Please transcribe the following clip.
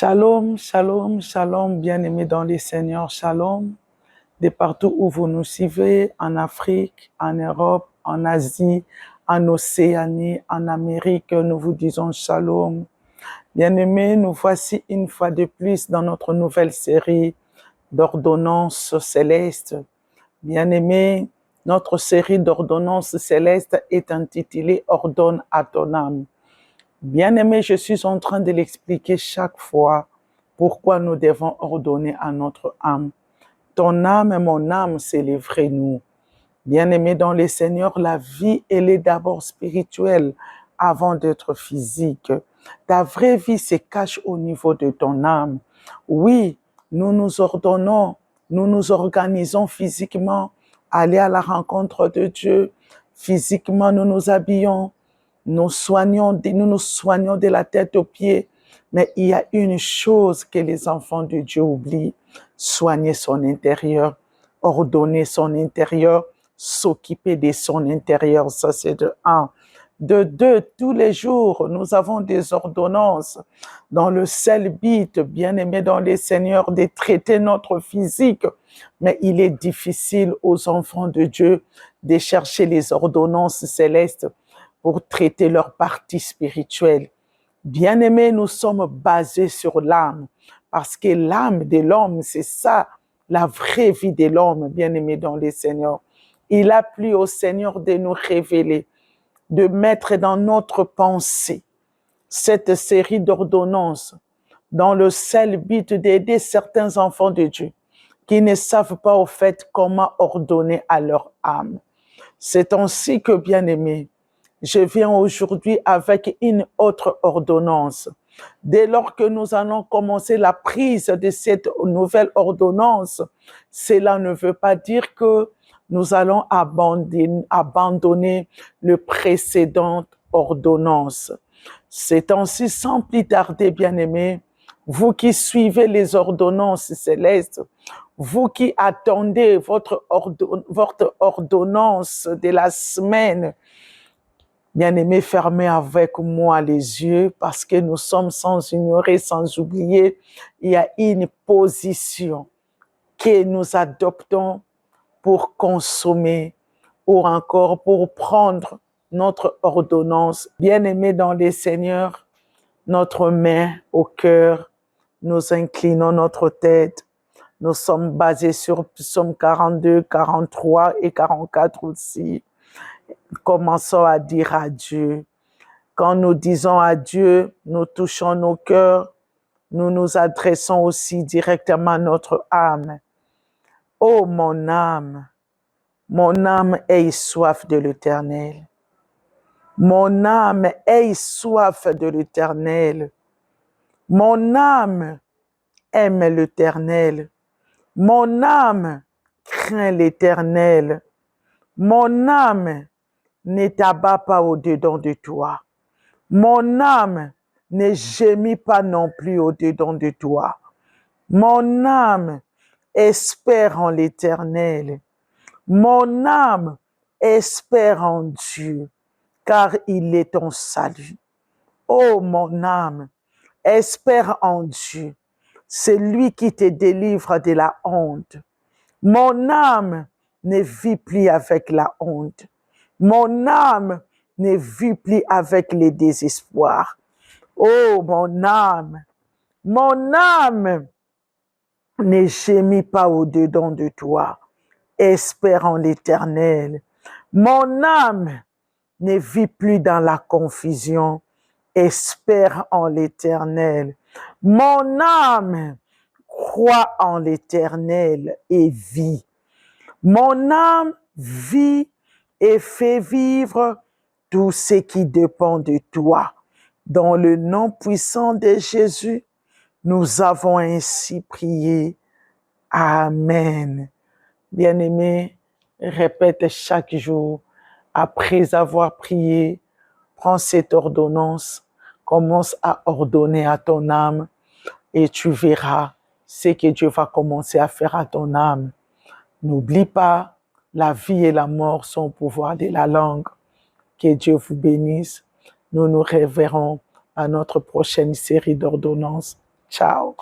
Shalom, shalom, shalom, bien-aimés dans les Seigneurs, shalom. De partout où vous nous suivez, en Afrique, en Europe, en Asie, en Océanie, en Amérique, nous vous disons shalom. Bien-aimés, nous voici une fois de plus dans notre nouvelle série d'ordonnances célestes. Bien-aimés, notre série d'ordonnances célestes est intitulée « Ordonne à ton âme ». Bien-aimé, je suis en train de l'expliquer chaque fois pourquoi nous devons ordonner à notre âme. Ton âme et mon âme, c'est les vrais nous. Bien-aimé dans les Seigneurs, la vie, elle est d'abord spirituelle avant d'être physique. Ta vraie vie se cache au niveau de ton âme. Oui, nous nous ordonnons, nous nous organisons physiquement, aller à la rencontre de Dieu. Physiquement, nous nous habillons. Nous nous soignons de la tête aux pieds, mais il y a une chose que les enfants de Dieu oublient, soigner son intérieur, ordonner son intérieur, s'occuper de son intérieur, ça c'est de un. De deux, tous les jours, nous avons des ordonnances dans le seul but, bien-aimé dans les Seigneurs, de traiter notre physique, mais il est difficile aux enfants de Dieu de chercher les ordonnances célestes pour traiter leur partie spirituelle. Bien-aimés, nous sommes basés sur l'âme, parce que l'âme de l'homme, c'est ça, la vraie vie de l'homme, bien-aimé dans les Seigneurs. Il a plu au Seigneur de nous révéler, de mettre dans notre pensée cette série d'ordonnances, dans le seul but d'aider certains enfants de Dieu qui ne savent pas au fait comment ordonner à leur âme. C'est ainsi que, bien-aimés, je viens aujourd'hui avec une autre ordonnance. Dès lors que nous allons commencer la prise de cette nouvelle ordonnance, cela ne veut pas dire que nous allons abandonner le précédent ordonnance. C'est ainsi, sans plus tarder, bien-aimés, vous qui suivez les ordonnances célestes, vous qui attendez votre ordonnance de la semaine, bien-aimés, fermez avec moi les yeux parce que nous sommes sans ignorer, sans oublier, il y a une position que nous adoptons pour consommer ou encore pour prendre notre ordonnance. Bien-aimés dans les Seigneurs, notre main au cœur, nous inclinons notre tête. Nous sommes basés sur Psaume 42, 43 et 44 aussi. Commençons à dire à Dieu. Quand nous disons à Dieu, nous touchons nos cœurs, nous nous adressons aussi directement à notre âme. Oh mon âme ait soif de l'Éternel. Mon âme ait soif de l'Éternel. Mon âme aime l'Éternel. Mon âme craint l'Éternel. Mon âme ne t'abat pas au-dedans de toi. Mon âme ne gémit pas non plus au-dedans de toi. Mon âme espère en l'Éternel. Mon âme espère en Dieu, car il est ton salut. Oh mon âme, espère en Dieu. C'est lui qui te délivre de la honte. Mon âme ne vit plus avec la honte. Mon âme ne vit plus avec les désespoirs. Oh, mon âme ne gémit pas au-dedans de toi. Espère en l'Éternel. Mon âme ne vit plus dans la confusion. Espère en l'Éternel. Mon âme croit en l'Éternel et vit. Mon âme vit et fait vivre tout ce qui dépend de toi. Dans le nom puissant de Jésus, nous avons ainsi prié. Amen. Bien-aimé, répète chaque jour, après avoir prié, prends cette ordonnance, commence à ordonner à ton âme et tu verras ce que Dieu va commencer à faire à ton âme. N'oublie pas, la vie et la mort sont au pouvoir de la langue. Que Dieu vous bénisse. Nous nous reverrons à notre prochaine série d'ordonnances. Ciao.